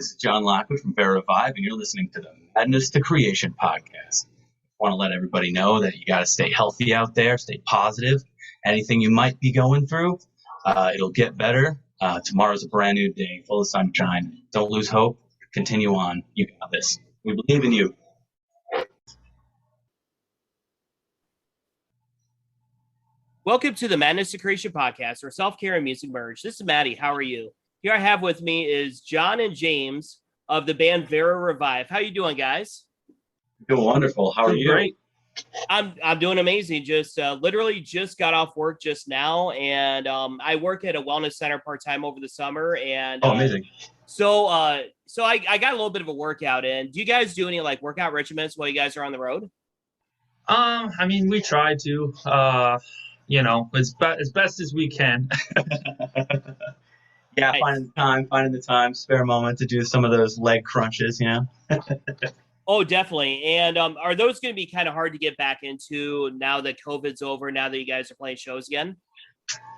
This is John Lockwood from Vera Revive, and you're listening to the Madness to Creation podcast. I want to let everybody know that you got to stay healthy out there, stay positive. Anything you might be going through, it'll get better. Tomorrow's a brand new day, full of sunshine. Don't lose hope. Continue on. You got this. We believe in you. Welcome to the Madness to Creation podcast, where self-care and music merge. This is Maddie. How are you? Here I have with me is John and James of the band Vera Revive. How you doing, guys? Doing wonderful. How are you? Great. I'm doing amazing. Literally just got off work just now, and I work at a wellness center part-time over the summer. And amazing. So I got a little bit of a workout in. Do you guys do any like workout regimens while you guys are on the road? We try to, as best as we can. Yeah, Nice. finding the time, spare moment to do some of those leg crunches, Oh, definitely. And are those going to be kind of hard to get back into now that COVID's over, now that you guys are playing shows again?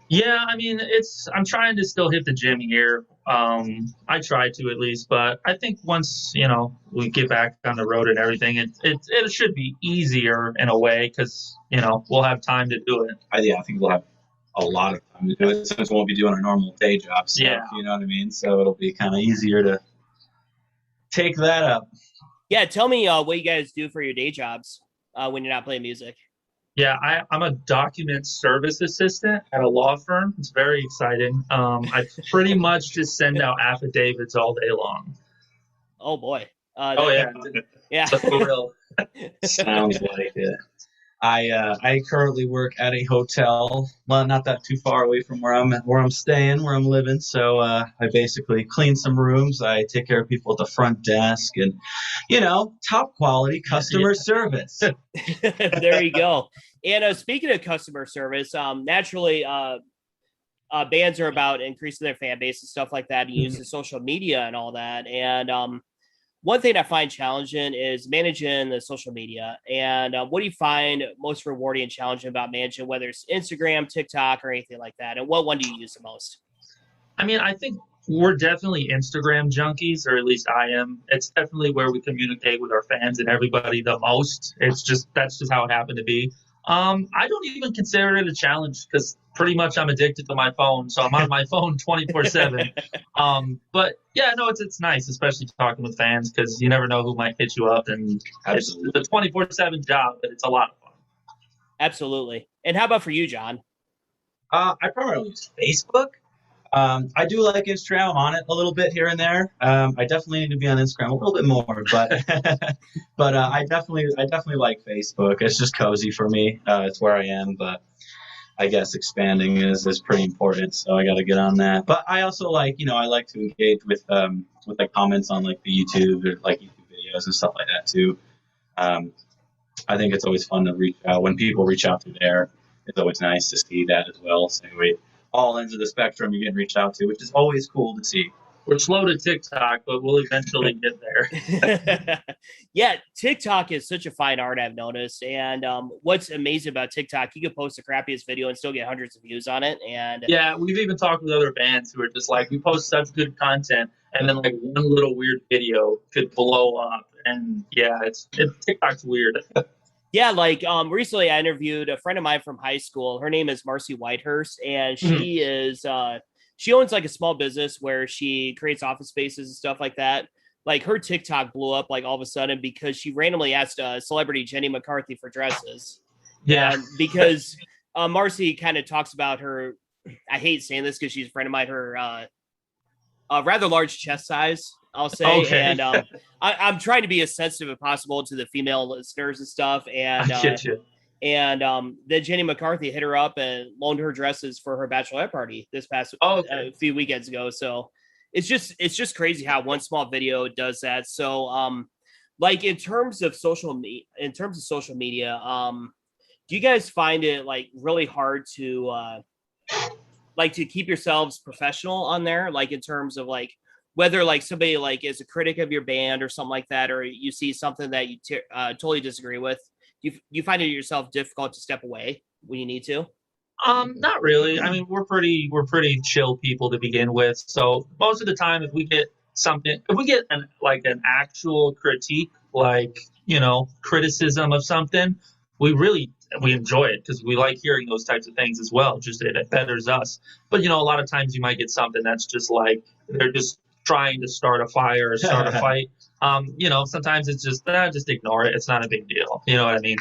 Yeah, I'm trying to still hit the gym here. I try to at least, but I think once, we get back on the road and everything, it should be easier in a way because, we'll have time to do it. I think we'll have a lot of time to do it since we won't be doing our normal day job stuff, Yeah. You know what I mean? So it'll be kind of easier to take that up. Yeah, tell me what you guys do for your day jobs when you're not playing music. Yeah, I'm a document service assistant at a law firm. It's very exciting. I pretty much just send out affidavits all day long. Oh, boy. Yeah. Yeah. For real. Sounds like it. I currently work at a hotel, well, not that too far away from where I'm staying, where I'm living. So I basically clean some rooms. I take care of people at the front desk, and top quality customer service. There you go. And speaking of customer service, naturally, bands are about increasing their fan base and stuff like that, and using social media and all that. And one thing I find challenging is managing the social media. And what do you find most rewarding and challenging about managing, whether it's Instagram, TikTok, or anything like that? And what one do you use the most? I think we're definitely Instagram junkies, or at least I am. It's definitely where we communicate with our fans and everybody the most. That's just how it happened to be. I don't even consider it a challenge because pretty much I'm addicted to my phone, so I'm on my phone 24/7. But yeah, no, it's nice, especially talking with fans because you never know who might hit you up, and it's a 24/7 job, but it's a lot of fun. Absolutely. And how about for you, John? I primarily use Facebook. I do like Instagram. I'm on it a little bit here and there. I definitely need to be on Instagram a little bit more, but I definitely like Facebook. It's just cozy for me. It's where I am, but I guess expanding is pretty important, so I got to get on that. But I also like to engage with like comments on like the YouTube or like YouTube videos and stuff like that too. I think it's always fun to reach out when people reach out through there. It's always nice to see that as well. So anyway, all ends of the spectrum you're getting reached out to, which is always cool to see. We're slow to TikTok, but we'll eventually get there. Yeah, TikTok is such a fine art, I've noticed. And what's amazing about TikTok, you can post the crappiest video and still get hundreds of views on it. And yeah, we've even talked with other bands who are just like, we post such good content, and then like one little weird video could blow up. And yeah, TikTok's weird. Yeah, like recently I interviewed a friend of mine from high school. Her name is Marcy Whitehurst, and she is she owns like a small business where she creates office spaces and stuff like that. Like her TikTok blew up like all of a sudden because she randomly asked celebrity Jenny McCarthy for dresses. Yeah, and because Marcy kind of talks about her. I hate saying this because she's a friend of mine. Her rather large chest size, I'll say. Okay. And I'm trying to be as sensitive as possible to the female listeners and stuff. And I get you. And then Jenny McCarthy hit her up and loaned her dresses for her bachelorette party this past few weekends ago. So it's just crazy how one small video does that. So like in terms of social media, do you guys find it like really hard to like to keep yourselves professional on there? Like in terms of like whether like somebody like is a critic of your band or something like that, or you see something that you totally disagree with, you find it yourself difficult to step away when you need to? Not really. I mean, we're pretty chill people to begin with. So most of the time, if we get something, if we get an actual critique, like, criticism of something, we enjoy it because we like hearing those types of things as well. Just it betters us. But a lot of times you might get something that's just like they're just trying to start a fire or start a fight. Sometimes it's just ignore it. It's not a big deal. You know what I mean?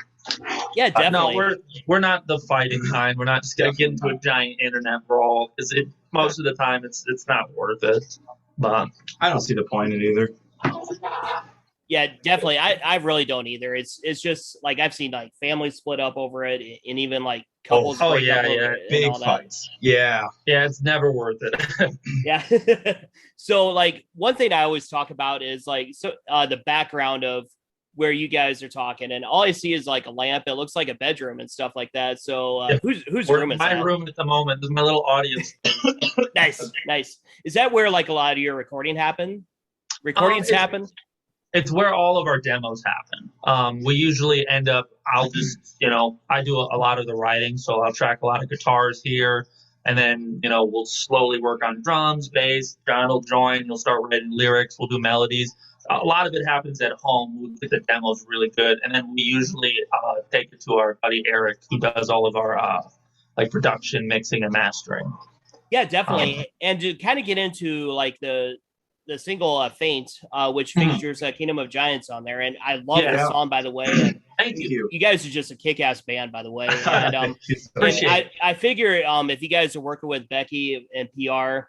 Yeah, definitely. No, we're not the fighting kind. We're not just gonna get into a giant internet brawl because most of the time it's not worth it. But I don't see the point in it either. Yeah, definitely. I really don't either. It's just like I've seen like families split up over it, and even like couples break up over it. Big fights. Yeah, it's never worth it. Yeah. So like one thing I always talk about is like the background of where you guys are talking, and all I see is like a lamp. It looks like a bedroom and stuff like that. So whose room is my that? room at the moment. This is my little audience. Nice. Is that where like a lot of your recordings happen? It's where all of our demos happen. We usually end up, I'll just, I do a lot of the writing, so I'll track a lot of guitars here, and then, we'll slowly work on drums, bass, John will join, he'll start writing lyrics, we'll do melodies. A lot of it happens at home. We get the demos really good, and then we usually take it to our buddy Eric, who does all of our production, mixing, and mastering. Yeah, definitely. And to kind of get into like the single Faint, which features Kingdom of Giants on there, and I love the song, by the way. And Thank you. You guys are just a kick-ass band, by the way. And, I figure if you guys are working with Becky and PR,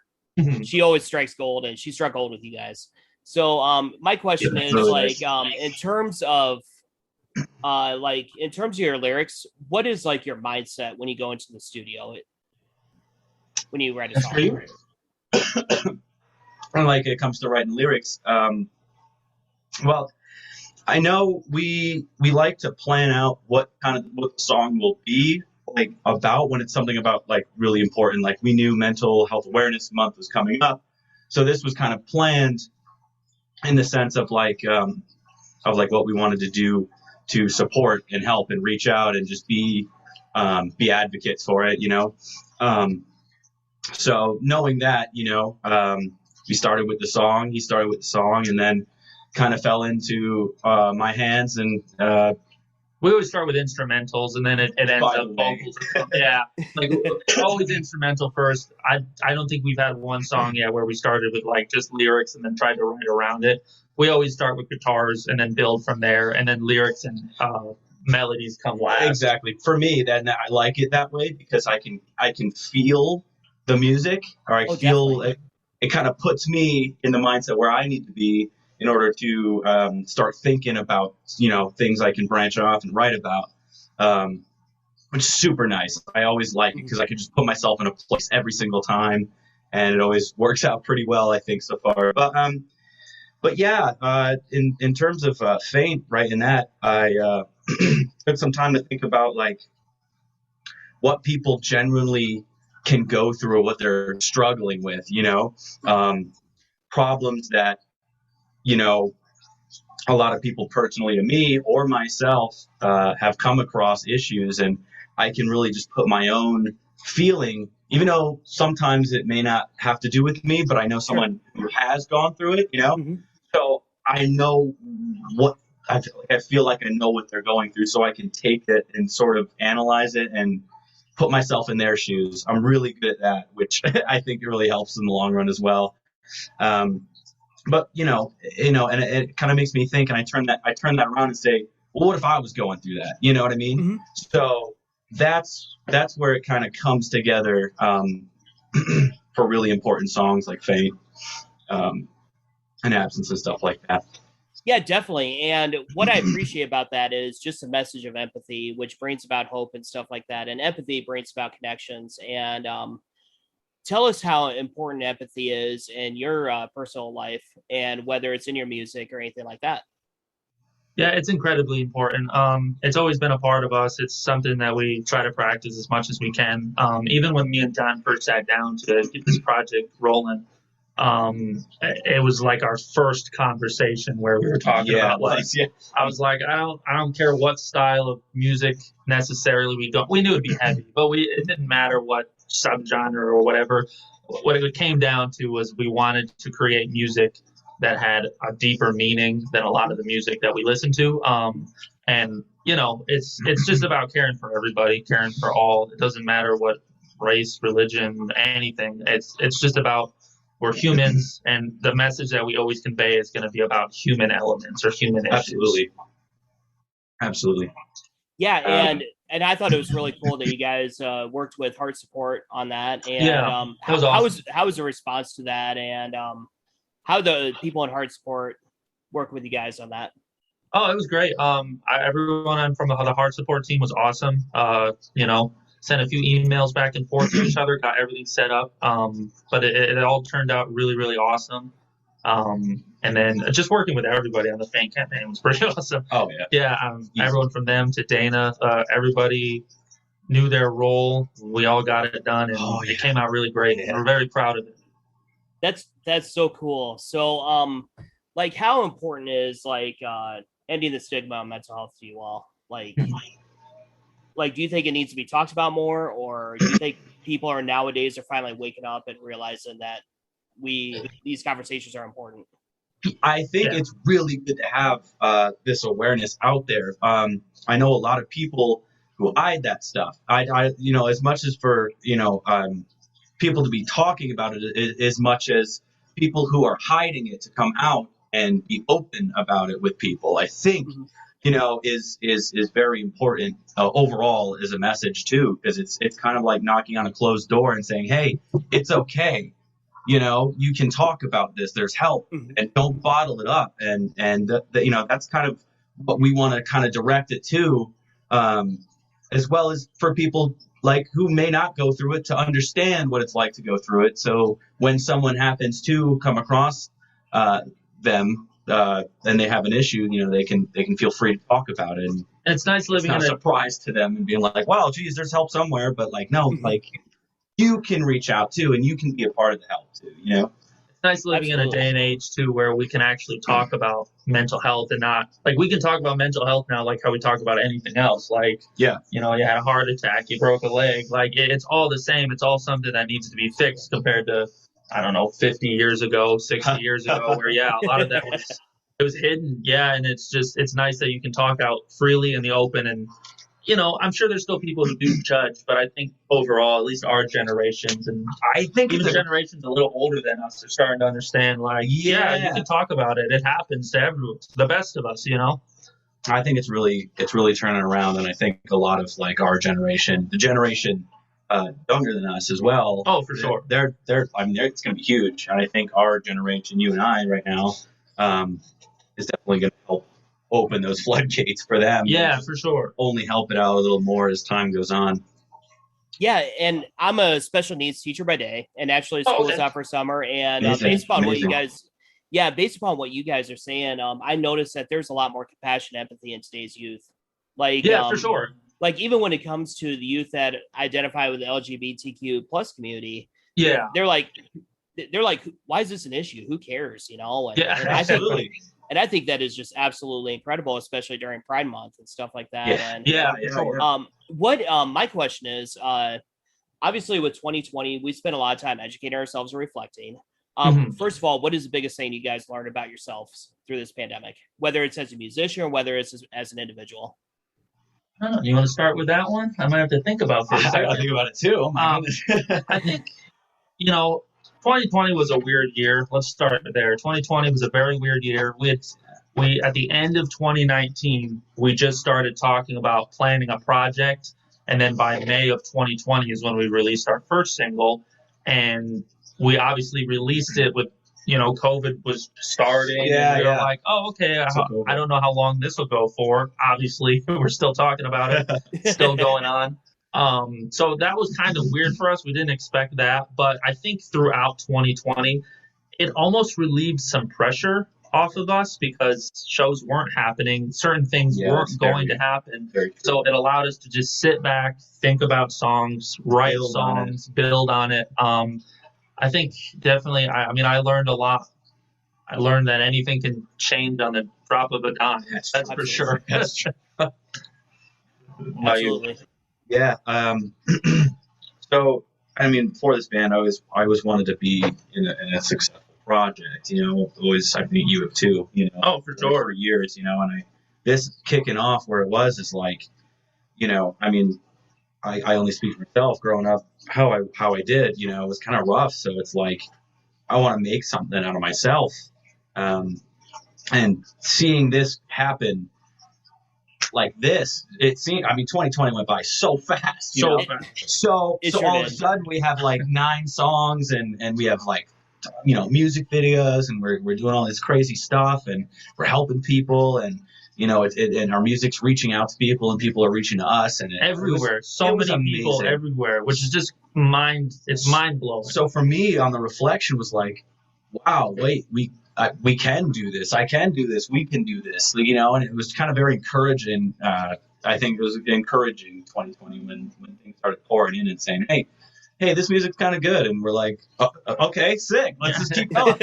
she always strikes gold, and she struck gold with you guys. So my question is in terms of your lyrics, what is like your mindset when you go into the studio when you write a song? Like it comes to writing lyrics. Well, I know we like to plan out what the song will be like about when it's something about like really important. Like we knew Mental Health Awareness Month was coming up, so this was kind of planned in the sense of like what we wanted to do to support and help and reach out and just be advocates for it, So knowing that, we started with the song. He started with the song, and then kind of fell into my hands. And we always start with instrumentals, and then it ends up vocals. Yeah, like always instrumental first. I don't think we've had one song yet where we started with like just lyrics and then tried to write around it. We always start with guitars and then build from there, and then lyrics and melodies come last. Exactly. For me, then I like it that way because I can feel the music, or I feel it kind of puts me in the mindset where I need to be in order to start thinking about, things I can branch off and write about, which is super nice. I always like it because I can just put myself in a place every single time, and it always works out pretty well, I think, so far. But yeah, in terms of Faint, right, in that, I took some time to think about, like, what people genuinely can go through or what they're struggling with, problems that, a lot of people personally to me or myself have come across issues, and I can really just put my own feeling, even though sometimes it may not have to do with me, but I know someone who has gone through it, So I know what I feel like I know what they're going through, so I can take it and sort of analyze it and put myself in their shoes. I'm really good at that, which I think it really helps in the long run as well. But and it kind of makes me think, and I turn that around and say, well, what if I was going through that? You know what I mean? Mm-hmm. So that's where it kind of comes together for really important songs like Faint and Absence and stuff like that. Yeah, definitely. And what I appreciate about that is just a message of empathy, which brings about hope and stuff like that. And empathy brings about connections. And tell us how important empathy is in your personal life, and whether it's in your music or anything like that. Yeah, it's incredibly important. It's always been a part of us. It's something that we try to practice as much as we can. Even when me and John first sat down to get this project rolling, it was like our first conversation where we were talking about I was like, I don't care what style of music necessarily we knew it'd be heavy, but it didn't matter what subgenre or whatever. What it came down to was we wanted to create music that had a deeper meaning than a lot of the music that we listen to. And you know, it's just about caring for everybody, caring for all. It doesn't matter what race, religion, anything. It's just about we're humans, and the message that we always convey is going to be about human elements or human issues. Absolutely. Yeah, and I thought it was really cool that you guys worked with Heart Support on that. And Yeah, that was awesome. how was the response to that? And how the people in Heart Support work with you guys on that? Oh, it was great. Everyone from the Heart Support team was awesome. You know, sent a few emails back and forth to each other, got everything set up. But it all turned out really, really awesome. And then just working with everybody on the fan campaign was pretty awesome. Oh yeah. Yeah. Everyone from them to Dana, everybody knew their role. We all got it done, and it came out really great. Yeah. We're very proud of it. That's so cool. So, like, how important is like ending the stigma on mental health to you all? Like, do you think it needs to be talked about more, or do you think people are nowadays are finally waking up and realizing that these conversations are important? I think it's really good to have this awareness out there. I know a lot of people who hide that stuff. I you know, as much as for, you know, people to be talking about it, as much as people who are hiding it to come out and be open about it with people, I think, you know, is very important overall as a message too, because it's kind of like knocking on a closed door and saying, hey, it's okay. You know, you can talk about this. There's help, and don't bottle it up. And you know, that's kind of what we want to kind of direct it to, as well as for people like who may not go through it to understand what it's like to go through it. So when someone happens to come across them and they have an issue, you know, they can feel free to talk about it. And it's nice living in a surprise to them and being like, wow, geez, there's help somewhere. But like, no, like, you can reach out too, and you can be a part of the help too, you know? It's nice living in a day and age too where we can actually talk about mental health and not like we can talk about mental health now like how we talk about anything else. Like, you know, you had a heart attack, you broke a leg, like it's all the same. It's all something that needs to be fixed compared to, I don't know, 50 years ago, 60 years ago, where a lot of that was hidden. Yeah, and it's nice that you can talk out freely in the open. And you know, I'm sure there's still people who do judge, but I think overall, at least our generations, and I think even generations a little older than us are starting to understand, like, you can talk about it. It happens to everyone, the best of us, you know? I think it's really turning around, and I think a lot of, like, our generation, the generation younger than us as well. Oh, for sure. They're I mean, it's going to be huge, and I think our generation, you and I right now, is definitely going to help open those floodgates for them. Yeah, for sure. Only help it out a little more as time goes on. Yeah, and I'm a special needs teacher by day, and actually school is out for summer. And based upon what you guys are saying, I noticed that there's a lot more compassion, empathy in today's youth. Like, for sure. Like even when it comes to the youth that identify with the LGBTQ plus community, they're like, why is this an issue? Who cares? You know? And, absolutely. And I think that is just absolutely incredible, especially during Pride Month and stuff like that. My question is, obviously with 2020, we spent a lot of time educating ourselves and reflecting. First of all, what is the biggest thing you guys learned about yourselves through this pandemic, whether it's as a musician or whether it's as an individual? You want to start with that one? I might have to think about this. I got to think about it too. I think, you know, 2020 was a weird year. Let's start there. 2020 was a very weird year. We at the end of 2019, we just started talking about planning a project, and then by May of 2020 is when we released our first single, and we obviously released it with, you know, COVID was starting. And we were like, oh, okay, I don't know how long this will go for. Obviously, we're still talking about it, still going on. So that was kind of weird for us. We didn't expect that. But I think throughout 2020, it almost relieved some pressure off of us because shows weren't happening. Certain things weren't going to happen. So it allowed us to just sit back, think about songs, write songs, build on it. I think definitely, I mean, I learned a lot. I learned that anything can change on the drop of a dime. That's for sure. That's true. Absolutely. Yeah. So, I mean, before this band, I always wanted to be in a successful project. Always, I think you have too. Oh, for sure. For years. And this kicking off where it was is like, I mean, I only speak for myself. Growing up, how I did, it was kind of rough. So it's like I want to make something out of myself, and seeing this happen like this, it seemed. I mean, 2020 went by so fast. So sure all did. of a sudden we have like 9 songs, and we have like music videos, and we're doing all this crazy stuff, and we're helping people, and and our music's reaching out to people, and people are reaching to us, and everywhere. So many people everywhere, which is just mind blowing. So for me, on the reflection, was like, wow, wait, we can do this. I can do this. We can do this. And it was kind of very encouraging. I think it was encouraging 2020 when things started pouring in and saying, hey, this music's kind of good. And we're like, okay, sick. Let's just keep going.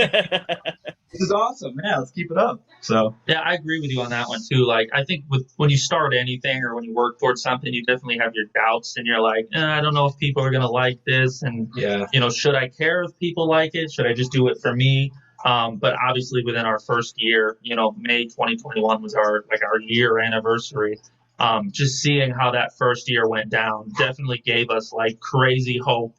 This is awesome. Yeah, let's keep it up. So yeah, I agree with you on that one too. Like, I think when you start anything or when you work towards something, you definitely have your doubts, and you're like, I don't know if people are gonna like this, and should I care if people like it? Should I just do it for me? But obviously, within our first year, May 2021 was our year anniversary. Just seeing how that first year went down definitely gave us like crazy hope.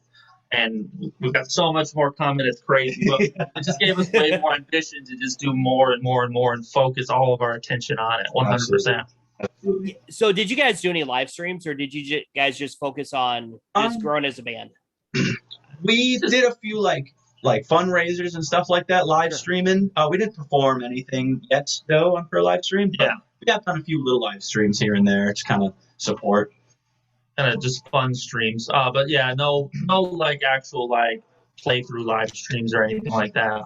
And we've got so much more coming. It's crazy, but it just gave us way more ambition to just do more and more and more and focus all of our attention on it. 100%. Absolutely. So, did you guys do any live streams, or did you guys just focus on just growing as a band? We did a few like fundraisers and stuff like that, live streaming. We didn't perform anything yet, though, for a live stream. Yeah, we have done a few little live streams here and there to kind of support. Kind of just fun streams, but yeah, no like actual like playthrough live streams or anything like that.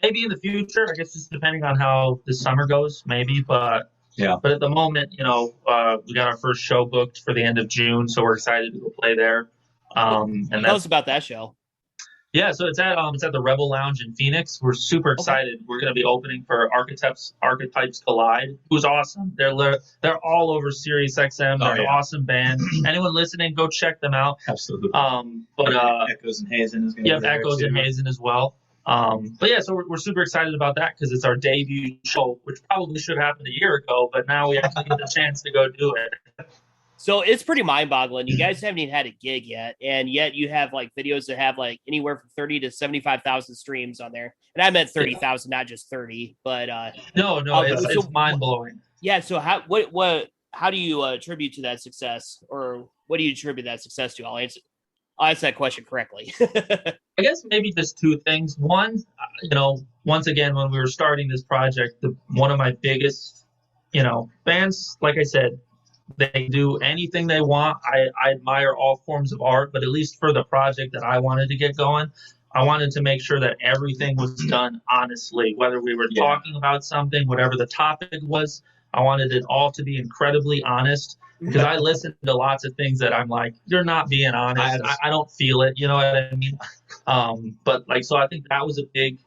Maybe in the future, I guess, just depending on how the summer goes, maybe. But yeah, but at the moment, we got our first show booked for the end of June, so we're excited to go play there. And tell us about that show. Yeah, so it's at the Rebel Lounge in Phoenix. We're super excited. Okay. We're going to be opening for Archetypes Collide, who's awesome. They're all over Sirius XM. They're an awesome band. Anyone listening, go check them out. Absolutely. Echoes and Hazen is going to be there Echoes and Hazen as well. But yeah, so we're super excited about that because it's our debut show, which probably should have happened a year ago, but now we actually get the chance to go do it. So it's pretty mind-boggling. You guys haven't even had a gig yet, and yet you have like videos that have like anywhere from 30 to 75,000 streams on there. And I meant 30,000, not just 30. But no, it's mind-blowing. Yeah. So how do you attribute to that success, or what do you attribute that success to? I'll answer that question correctly. I guess maybe just 2 things. One, once again, when we were starting this project, one of my biggest, bands, like I said, they do anything they want. I admire all forms of art, but at least for the project that I wanted to get going, I wanted to make sure that everything was done honestly, whether we were talking about something, whatever the topic was. I wanted it all to be incredibly honest, because I listen to lots of things that I'm like, you're not being honest. I don't feel it. You know what I mean? So I think that was a big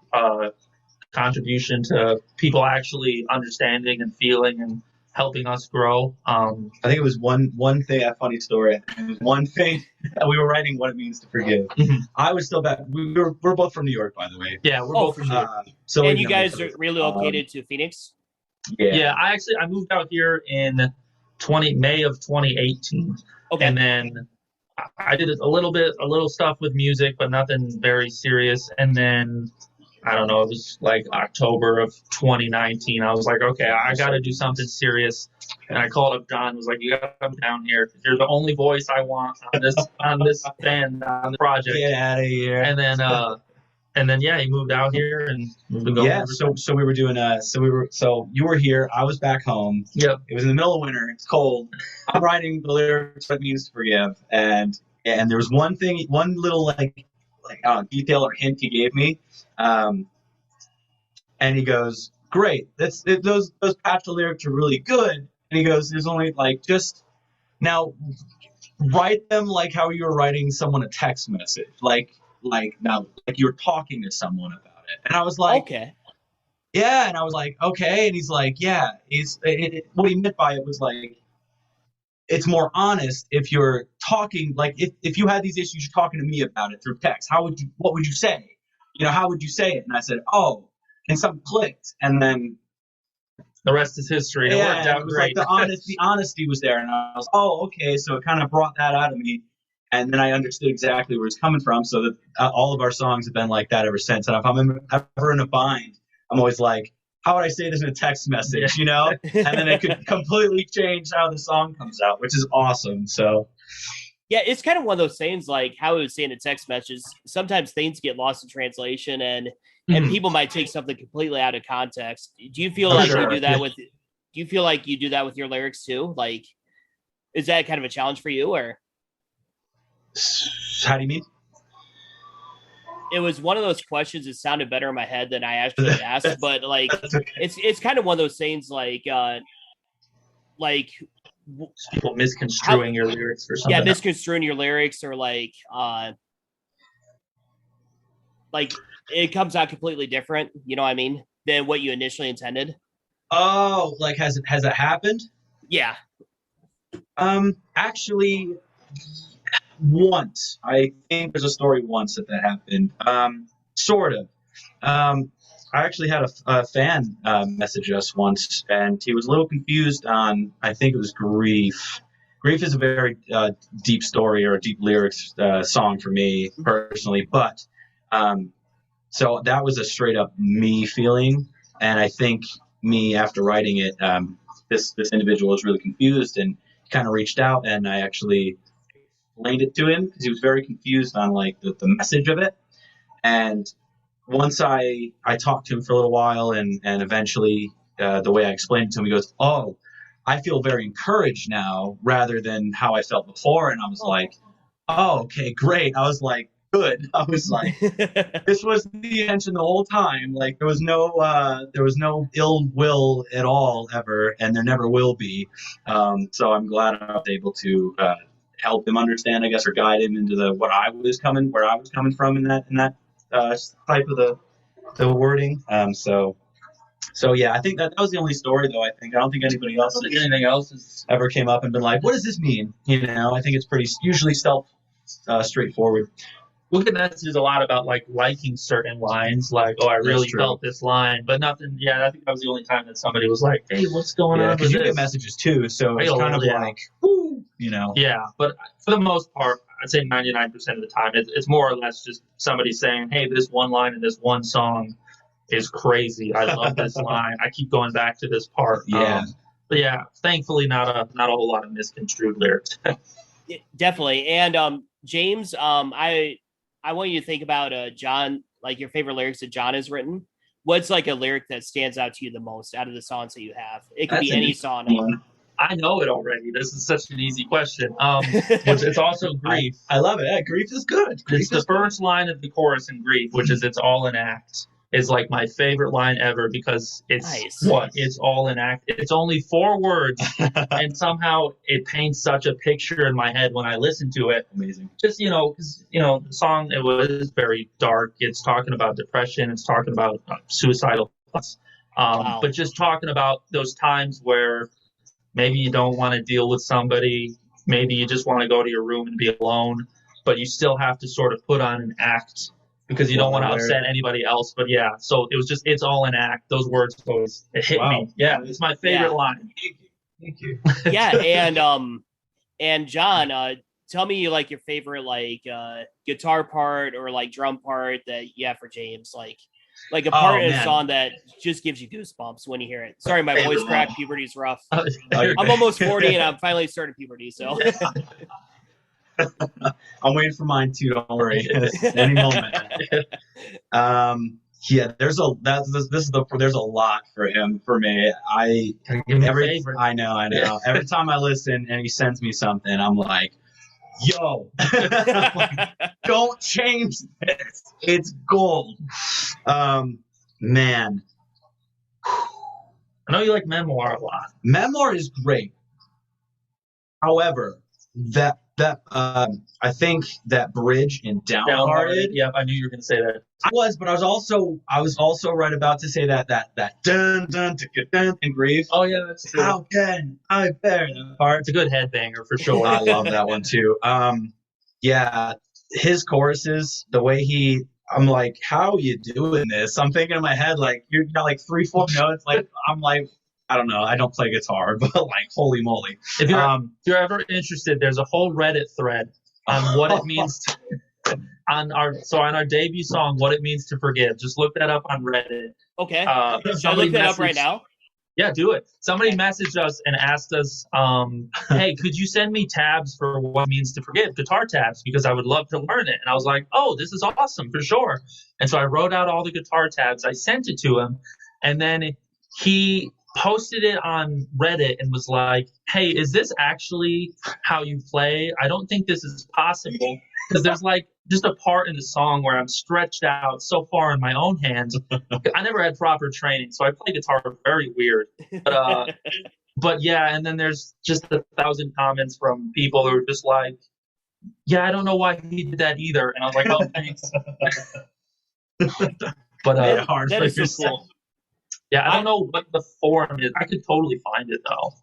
contribution to people actually understanding and feeling and helping us grow. I think it was one thing, a funny story. One thing that we were writing What It Means to Forgive. Mm-hmm. I was still back. We're both from New York, by the way. Yeah, we're both from New York. And you guys are relocated to Phoenix? Yeah. I moved out here in May of 2018. Okay. And then I did a little stuff with music, but nothing very serious. And then I don't know, it was like October of 2019. I was like, okay, I got to do something serious. And I called up John, was like, you got to come down here. You're the only voice I want on this band, on the project. Get out of here. And then, yeah, he moved out here, and we've been going. Yeah, so we were doing, so you were here, I was back home. Yep. It was in the middle of winter, it's cold. I'm writing the lyrics, What It Means to Forgive. And there was one little detail or hint he gave me. And he goes, great, those patch lyrics are really good. And he goes, there's only just now write them like how you were writing someone a text message, like you're talking to someone about it. And I was like, okay, yeah. And I was like, okay. And he's like, yeah. What he meant by it was like, it's more honest if you're talking, like if you had these issues, you're talking to me about it through text. What would you say? how would you say it? And I said, oh, and something clicked. And then the rest is history. It worked out it was great. like the honesty was there. And I was, oh, okay. So it kind of brought that out of me. And then I understood exactly where it's coming from. So that all of our songs have been like that ever since. And if I'm ever in a bind, I'm always like, how would I say this in a text message, And then it could completely change how the song comes out, which is awesome. So yeah, it's kind of one of those things like how I was saying in text messages. Sometimes things get lost in translation and people might take something completely out of context. Do you feel like you do that with? Do you feel like you do that with your lyrics too? Like, is that kind of a challenge for you, or? How do you mean? It was one of those questions that sounded better in my head than I actually asked, but like, okay. it's kind of one of those things like people misconstruing your lyrics or something. Yeah, misconstruing your lyrics or like it comes out completely different, you know what I mean, than what you initially intended. Oh, like has it happened? Yeah. Actually, once. I think there's a story once that happened. Sort of. I actually had a fan message us once, and he was a little confused on, I think it was Grief. Grief is a very deep story or a deep lyrics song for me personally, but so that was a straight up me feeling, and I think me after writing it, this individual was really confused and kind of reached out, and I actually explained it to him because he was very confused on like the message of it, and once I talked to him for a little while, and eventually the way I explained it to him, he goes, oh, I feel very encouraged now rather than how I felt before. And I was like, oh, okay, great. I was like, good. I was like, this was the intention the whole time. Like there was no ill will at all ever, and there never will be. So I'm glad I was able to help him understand, I guess, or guide him into where I was coming from in that type of the wording. So yeah, I think that was the only story though. I don't think anything else has ever came up and been like, what does this mean? I think it's pretty usually straightforward. We get messages a lot about like liking certain lines, like, oh, I really felt this line, but nothing. Yeah, I think that was the only time that somebody was like, hey, what's going on? Because you get messages too, so it's kind of like, woo, Yeah, but for the most part, I'd say 99% of the time, it's more or less just somebody saying, hey, this one line in this one song is crazy. I love this line. I keep going back to this part. Yeah. But yeah, thankfully not a whole lot of misconstrued lyrics. Definitely. And James, I want you to think about John, like your favorite lyrics that John has written. What's like a lyric that stands out to you the most out of the songs that you have? It could be any song. I know it already. This is such an easy question. Which it's also Grief. I love it. Yeah, Grief is good. It's the first line of the chorus in Grief, which is "It's all an act." Is like my favorite line ever because it's all an act. It's only 4 words, and somehow it paints such a picture in my head when I listen to it. Amazing. Just because the song, it was very dark. It's talking about depression. It's talking about suicidal thoughts. Wow. But just talking about those times where maybe you don't want to deal with somebody. Maybe you just want to go to your room and be alone, but you still have to sort of put on an act because you don't want to upset anybody else. But yeah, so it was just, it's all an act. Those words always hit me. Yeah, it's my favorite line. Thank you. Yeah, and John, tell me like your favorite like guitar part or like drum part that you have for James, like a part in a song that just gives you goosebumps when you hear it. Sorry, my voice cracked. Puberty's rough. I'm almost 40 and I'm finally starting puberty. So I'm waiting for mine too. Don't worry. Any moment. Yeah, there's a lot for him. For me, I know. Every time I listen and he sends me something, I'm like, yo, don't change this. It's gold. Man. I know you like Memoir a lot. Memoir is great. However, I think that bridge in Downhearted. Yeah, I knew you were going to say that. But I was also right about to say that dun dun dun in Grief. Oh yeah, that's true. How can I bear the part? It's a good headbanger for sure. I love that one too. Yeah, his choruses, the way he I'm like, how are you doing this? I'm thinking in my head, like, you got like 3-4 notes. Like, I'm like, I don't know. I don't play guitar, but like, holy moly. If you're ever interested, there's a whole Reddit thread on what it means to, on our debut song, what it means to forgive. Just look that up on Reddit. Okay. Should I look that up right now? Yeah, do it. Somebody messaged us and asked us, hey, could you send me tabs for what it means to forgive, guitar tabs, because I would love to learn it. And I was like, oh, this is awesome, for sure. And so I wrote out all the guitar tabs. I sent it to him. And then he posted it on Reddit and was like, hey, is this actually how you play? I don't think this is possible. Because there's like just a part in the song where I'm stretched out so far in my own hands. I never had proper training, so I play guitar very weird. But yeah, and then there's just 1,000 comments from people who are just like, yeah, I don't know why he did that either. And I was like, oh, thanks. But that is so cool. Yeah, I don't know what the forum is. I could totally find it, though,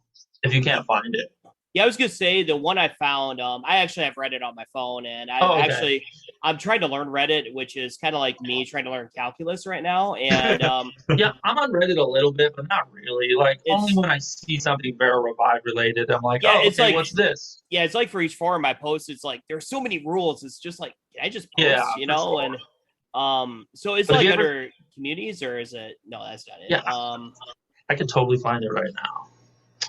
if you can't find it. Yeah, I was gonna say the one I found. I actually have Reddit on my phone, and I'm trying to learn Reddit, which is kind of like me trying to learn calculus right now. And yeah, I'm on Reddit a little bit, but not really. Like only when I see something Vera Revive related, I'm like, oh, it's okay, like, what's this? Yeah, it's like for each forum I post, it's like there's so many rules. It's just like, can I just post, you know? Sure. And so it's like under communities, or is it? No, that's not it. Yeah, I could totally find it right now.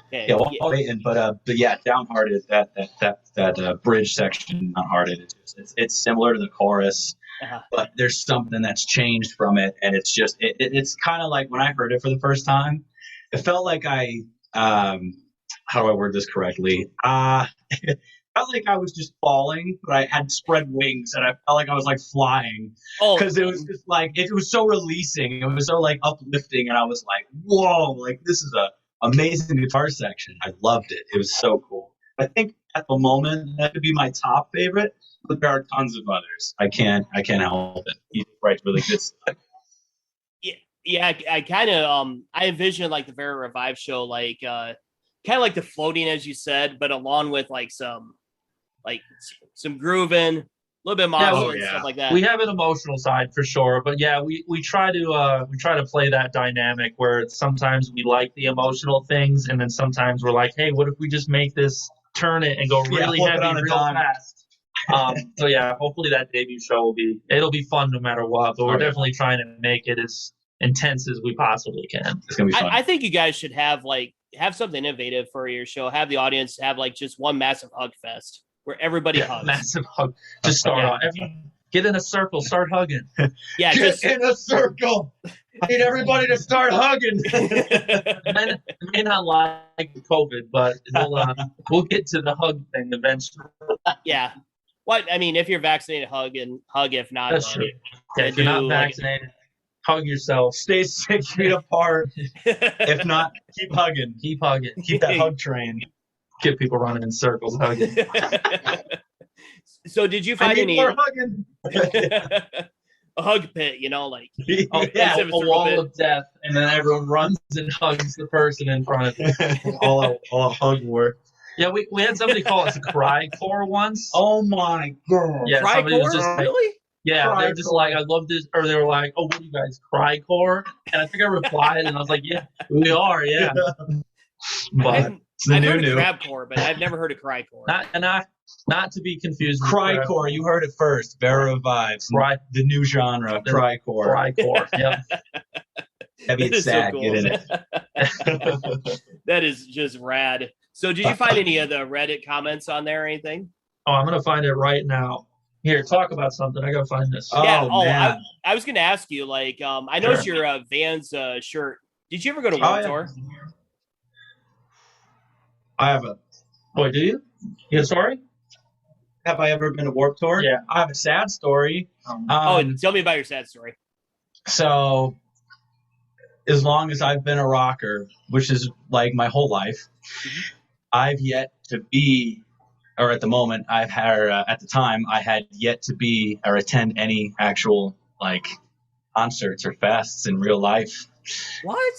Okay. Yeah, well, waiting, but yeah, downhearted, that bridge section, not hearted. It's similar to the chorus, but there's something that's changed from it, and it's just it's kind of like when I heard it for the first time, it felt like how do I word this correctly? It felt like I was just falling, but I had spread wings, and I felt like I was like flying because it was just like it was so releasing, it was so like uplifting, and I was like, whoa, like this is a amazing guitar section. I loved it. It was so cool. I think at the moment that could be my top favorite, but there are tons of others. I can't help it. He writes really good stuff. Yeah. I kind of I envision like the Vera Revive show, like kind of like the floating, as you said, but along with like some grooving, a little bit of moshing, stuff like that. We have an emotional side for sure, but yeah, we try to play that dynamic where sometimes we like the emotional things, and then sometimes we're like, hey, what if we just make this, turn it, and go really heavy real fast? So yeah, hopefully that debut show it'll be fun no matter what, but we're definitely trying to make it as intense as we possibly can. It's gonna be fun. I think you guys should have something innovative for your show. Have the audience have like just one massive hug fest where everybody hugs. Massive hug. Just start off. Get in a circle. Start hugging. Yeah, get in a circle. I need everybody to start hugging. It may not like COVID, but we'll get to the hug thing eventually. Yeah. What I mean, if you're vaccinated, hug. If not, that's true. Yeah, if you're not vaccinated, hug yourself. Stay 6 feet apart. If not, keep hugging. Keep hugging. Keep that hug train. Get people running in circles, hugging. So did you find any hugging? A hug pit, like a wall of death, and then everyone runs and hugs the person in front of them. all a hug war. Yeah, we had somebody call us a cry core once. Oh my god! Yeah, cry somebody core? was just really? Yeah, they're just like, I love this, or they were like, oh, what are you guys, cry core? And I think I replied, and I was like, yeah, we are, yeah. But I've heard of crab core, but I've never heard of cry core. Not to be confused with cry core. You heard it first. Vera Revive, the new genre, cry core. Cry core. Yep. Heavy and sad. So cool. Get in it. That is just rad. So, did you find any of the Reddit comments on there or anything? Oh, I'm gonna find it right now. Here, talk about something. I gotta find this. Yeah. Man. I was gonna ask you. Like, I noticed your Vans shirt. Did you ever go to Warped Tour? I have a. Boy, do you? You have a story? Have I ever been to Warped Tour? Yeah. I have a sad story. Tell me about your sad story. So, as long as I've been a rocker, which is like my whole life, I've yet to be, or at the moment, at the time, I had yet to be or attend any actual like concerts or fests in real life. What?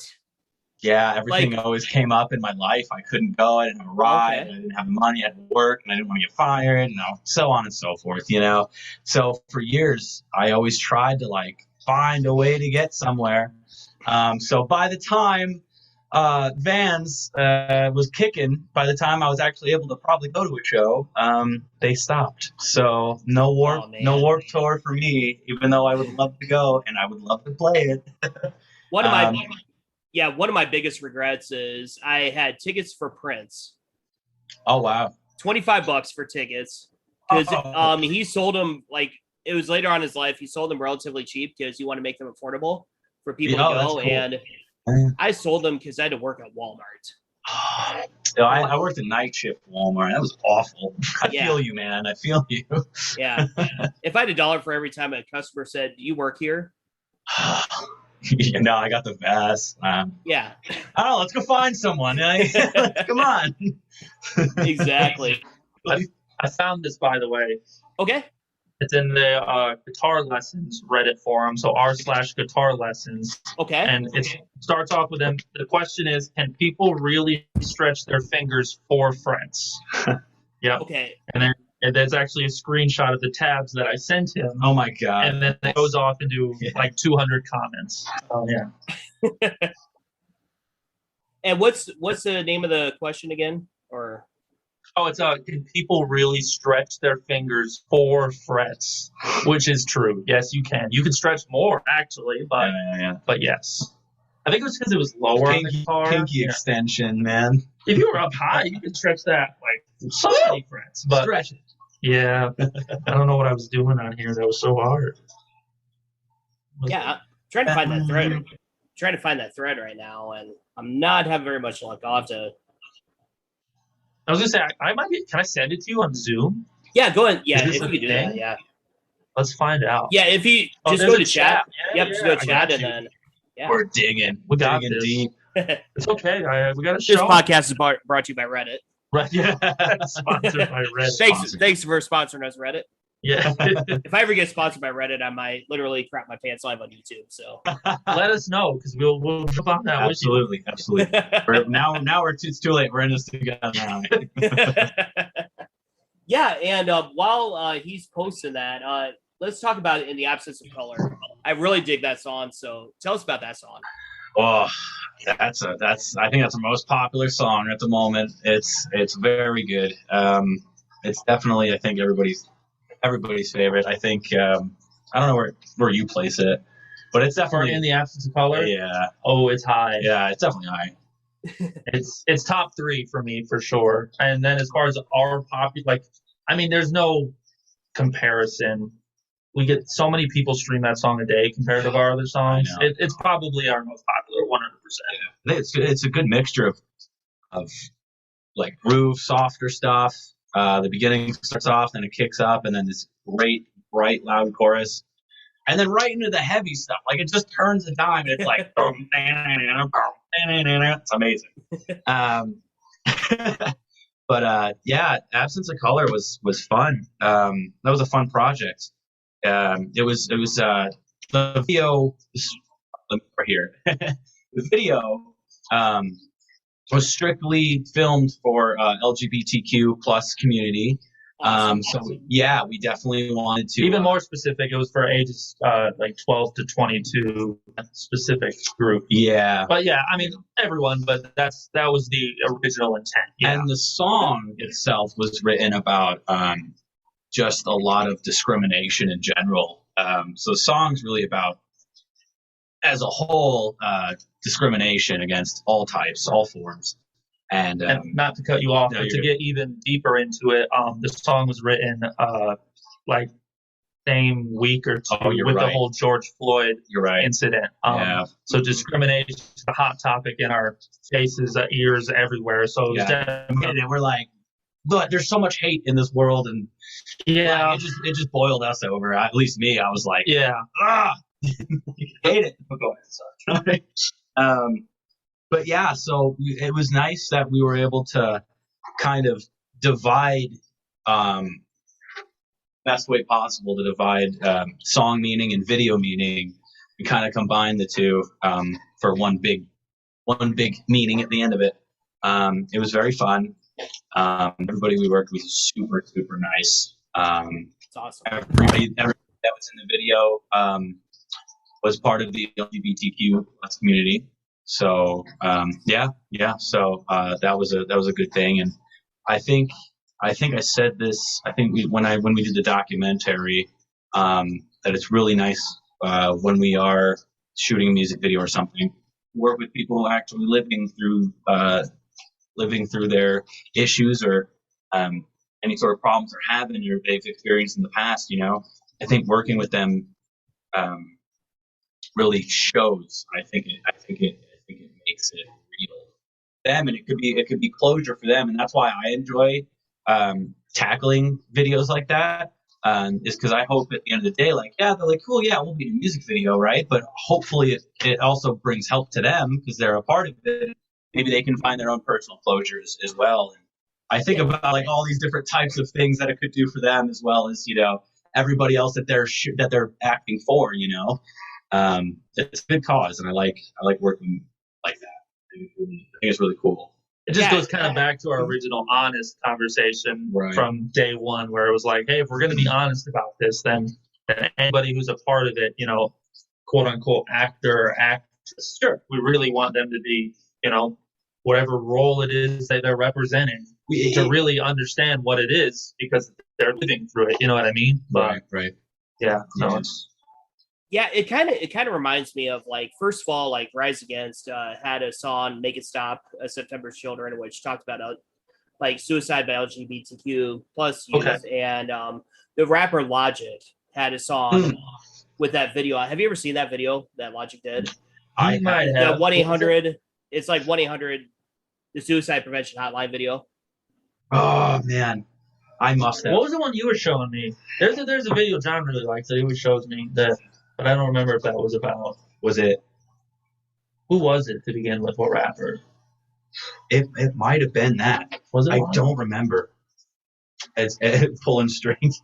Yeah, everything Like- always came up in my life. I couldn't go. I didn't have a ride. Okay. I didn't have money. I had to work, and I didn't want to get fired. So on and so forth. So for years, I always tried to like find a way to get somewhere. So by the time Vans was kicking, by the time I was actually able to probably go to a show, they stopped. So no Oh, man. warp tour for me, even though I would love to go and I would love to play it. One of my biggest regrets is I had tickets for Prince. Oh wow. $25 for tickets because Oh. he sold them like it was later on in his life. He sold them relatively cheap because he wanted to make them affordable for people to that's go. cool. And I sold them because I had to work at Walmart. I worked a night shift at Walmart. That was awful. I Yeah. feel you, man. I feel you. Yeah. If I had $1 for every time a customer said, "Do you work here?" No, I got the vest. Yeah. I don't know. Let's go find someone. Come on. Exactly. I found this, by the way. Okay. It's in the guitar lessons Reddit forum, so r/guitar lessons. Okay. And it starts off with them. The question is, can people really stretch their fingers 4 frets? Yep. Okay. And there's actually a screenshot of the tabs that I sent him. Oh my god. And then it goes off into like 200 comments. Oh yeah. And what's the name of the question again? Or Oh, it's can people really stretch their fingers 4 frets? Which is true. Yes, you can. You can stretch more actually, but but yes. I think it was because it was lower on the guitar. Pinky extension, man. If you were up high, you could stretch that like so many frets. But Stretch it. yeah, I don't know what I was doing on here. That was so hard. yeah, I'm trying to find that thread. I'm trying to find that thread right now, and I'm not having very much luck. I'll have to. I was gonna say I might be. Can I send it to you on Zoom? Yeah, go ahead. Yeah, Is this if you a could do that. thing? Yeah. Let's find out. Yeah, if you Oh, just there's go a to chat. Yeah, Yep, just go to I chat got and you. then. Yeah. We're digging. We got digging this. deep. It's okay. We got a This show. podcast is brought to you by Reddit. Right. Yeah. Sponsored by Reddit. Thanks for sponsoring us, Reddit. Yeah. If I ever get sponsored by Reddit, I might literally crap my pants live on YouTube. So Let us know because we'll jump on that with you. Absolutely. It's too late. We're in this together now. Yeah, and while he's posting that, let's talk about it in the absence of color. I really dig that song. So tell us about that song. Oh, I think that's the most popular song at the moment. It's very good. It's definitely, I think, everybody's favorite. I think I don't know where you place it, but it's For definitely In the Absence of Color. Yeah, Oh, it's high. yeah, it's definitely high. It's top 3 for me for sure. And then as far as our popular, there's no comparison. We get so many people stream that song a day compared to our other songs. I know. It's probably our most popular, 100%. I think it's a good mixture of like groove, softer stuff. The beginning starts off, then it kicks up, and then this great, bright, loud chorus, and then right into the heavy stuff. Like it just turns a dime. And it's like, it's amazing. But yeah, Absence of Color was fun. That was a fun project. It was the video right here. The video was strictly filmed for LGBTQ plus community. So yeah, we definitely wanted to Even more specific, it was for ages like 12 to 22 specific group. Yeah, But yeah, everyone, but that was the original intent. Yeah. and the song itself was written about just a lot of discrimination in general. So the song's really about, as a whole, discrimination against all types, all forms. And not to cut you off, no, but you're to get even deeper into it, the song was written like same week or two you're with the right. whole George Floyd you're right. incident. Yeah. So discrimination is a hot topic in our faces, ears, everywhere. So it was definitely, And we're like, but there's so much hate in this world, and yeah, like, it just boiled us over. At least me, I was like, yeah. hate it. Go ahead, sorry. But yeah, so it was nice that we were able to kind of divide, best way possible to divide song meaning and video meaning, and kind of combine the two for one big one big meeting at the end of it. It was very fun. Everybody we worked with was super, super nice. It's awesome. Everybody that was in the video was part of the LGBTQ community. So yeah. So that was a good thing, and I think I said this. I think when we did the documentary, that it's really nice when we are shooting a music video or something, work with people who are actually living through their issues or any sort of problems they're having or they've experienced in the past. I think working with them really shows. I think it makes it real for them, and it could be closure for them, and that's why I enjoy tackling videos like that. Is because I hope at the end of the day, they're like, cool, yeah, we'll be in a music video, right? But hopefully it also brings help to them because they're a part of it. Maybe they can find their own personal closures as well. And I think about all these different types of things that it could do for them as well as everybody else that they're acting for. It's a good cause, and I like working like that. I think it's really cool. It just goes kind of back to our original honest conversation from day one, where it was like, hey, if we're going to be honest about this, then anybody who's a part of it, quote unquote actor or actress, sure, we really want them to be, whatever role it is that they're representing, to really understand what it is because they're living through it. You know what I mean? But, right. Yeah. No, it kind of reminds me of first of all, Rise Against had a song "Make It Stop" September's Children, which talked about suicide by LGBTQ plus youth, and the rapper Logic had a song with that video. Have you ever seen that video that Logic did? I might have. The 1-800. It's like 1-800, the suicide prevention hotline video. Oh man, I must have. What was the one you were showing me? There's a video John really likes that he always shows me that. But I don't remember if that was about. Was it? Who was it to begin with? What rapper? It might have been that. Was it? I don't remember. It's pulling strings.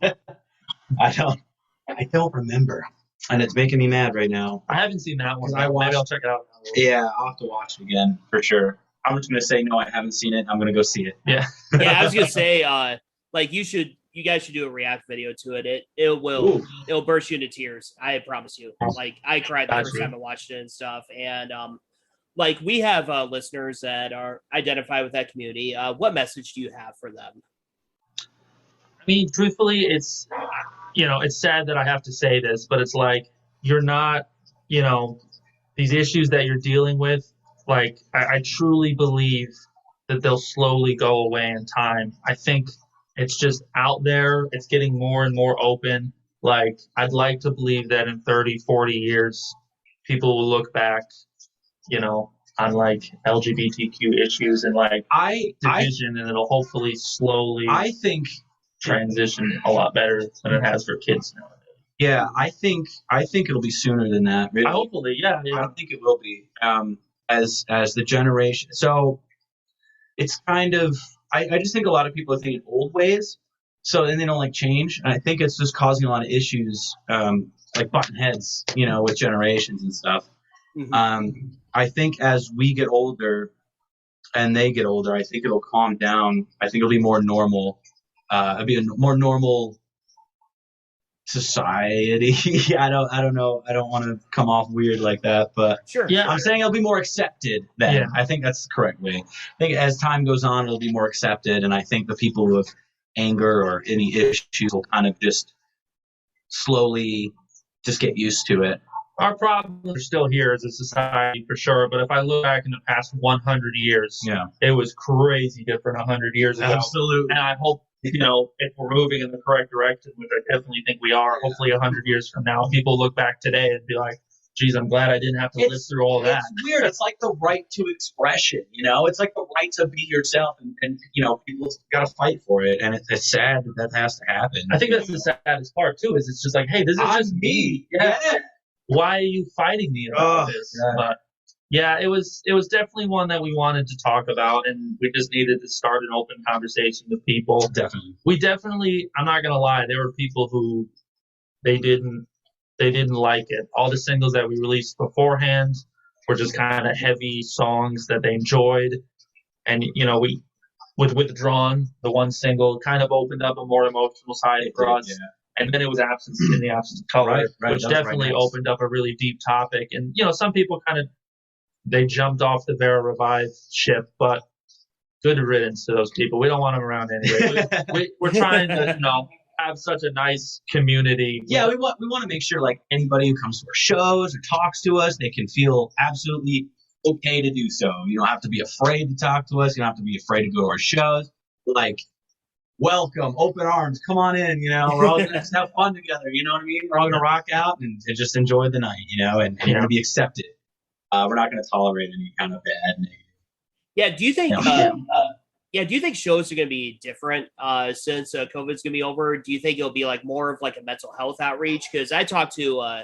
I don't remember, and it's making me mad right now. I haven't seen that one. Maybe I'll check it out. Yeah, I'll have to watch it again for sure. I'm just gonna say no. I haven't seen it. I'm gonna go see it. Yeah. Yeah, I was gonna say, you guys should do a react video to it. It'll burst you into tears. I promise you. I cried the first time I watched it and stuff. And we have listeners that are identified with that community. What message do you have for them? I mean, truthfully, it's it's sad that I have to say this, but it's you're not, these issues that you're dealing with. I truly believe that they'll slowly go away in time. I think it's just out there. It's getting more and more open. I'd like to believe that in 30, 40 years, people will look back, on LGBTQ issues and division, and it'll hopefully slowly, I think, transition a lot better than it has for kids nowadays. Yeah, I think it'll be sooner than that. Really. Hopefully, yeah. I think it will be. As the generation, so it's kind of. I just think a lot of people are thinking old ways, so then they don't change. And I think it's just causing a lot of issues, button heads, with generations and stuff. Mm-hmm. I think as we get older and they get older, I think it'll calm down. I think it'll be more normal. It'll be a more normal society. I don't know. I don't want to come off weird like that, but sure. Yeah, I'm saying it'll be more accepted then. Yeah. I think that's the correct way. I think as time goes on, it'll be more accepted, and I think the people with anger or any issues will kind of just slowly just get used to it. Our problems are still here as a society for sure, but if I look back in the past 100 years, it was crazy different 100 years ago. Absolutely. And I hope, if we're moving in the correct direction, which I definitely think we are, hopefully 100 years from now, people look back today and be like, geez, I'm glad I didn't have to live through all that. It's weird. It's like the right to expression, It's like the right to be yourself, and people got to fight for it, and it's sad that has to happen. I think that's the saddest part, too, is it's just hey, this is just me. Yeah. Why are you fighting me about this? Yeah. But yeah, it was definitely one that we wanted to talk about, and we just needed to start an open conversation with people. Definitely. I'm not gonna lie, there were people who they didn't like it. All the singles that we released beforehand, were just kind of heavy songs that they enjoyed. And, we, with Withdrawn, the one single, kind of opened up a more emotional side for us. Yeah. And then it was Absence in the Absence of Color, which definitely opened up a really deep topic. And, some people they jumped off the Vera Revive ship, but good riddance to those people. We don't want them around anyway. We're trying to, have such a nice community. Yeah, we want to make sure like anybody who comes to our shows or talks to us, they can feel absolutely okay to do so. You don't have to be afraid to talk to us. You don't have to be afraid to go to our shows. Like, welcome, open arms, come on in. We're all gonna just have fun together. You know what I mean? We're all gonna rock out and just enjoy the night. And you're gonna be accepted. We're not gonna tolerate any kind of bad negative. Yeah. Do you think? Do you think shows are going to be different since COVID's going to be over? Do you think it'll be like more of like a mental health outreach? Because I talked to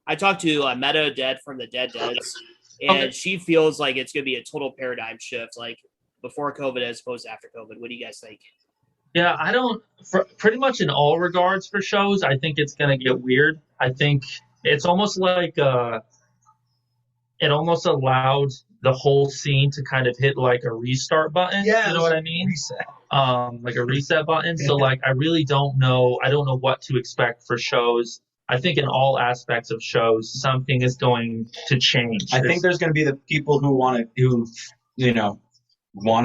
Meta Dead from the Dead Deads, and she feels like it's going to be a total paradigm shift, like before COVID as opposed to after COVID. What do you guys think? Yeah, I don't. Pretty much in all regards for shows, I think it's going to get weird. I think it's almost like it almost allowed the whole scene to kind of hit like a restart button. Yeah, you know what I mean? Reset. Like a reset button. So like I really don't know. I don't know what to expect for shows. I think in all aspects of shows, something is going to change. I think there's going to be the people who want to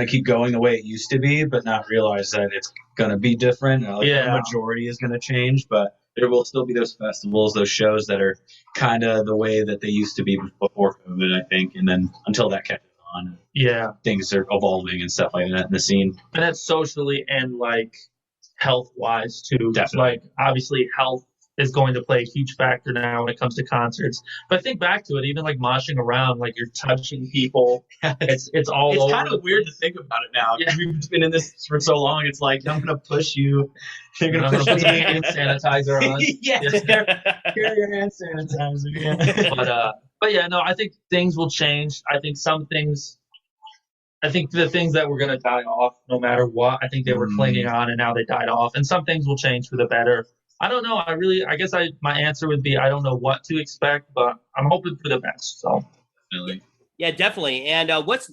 keep going the way it used to be, but not realize that it's going to be different. The majority is going to change, but there will still be those festivals, those shows that are kind of the way that they used to be before COVID, I think. And then until that catches on, things are evolving and stuff like that in the scene. And that's socially and like health-wise too. Definitely. Like obviously health is going to play a huge factor now when it comes to concerts. But think back to it, even like moshing around, like you're touching people. It's all over. It's kind of weird to think about it now. Yeah. We've been in this for so long. It's like, I'm going to push you. You're going to put some hand sanitizer on. Carry your hand sanitizer. Yeah. But yeah, no, I think things will change. I think the things that were going to die off no matter what, I think they were clinging on and now they died off. And some things will change for the better. I don't know. I guess my answer would be I don't know what to expect, but I'm hoping for the best. So, really, yeah, definitely. And what's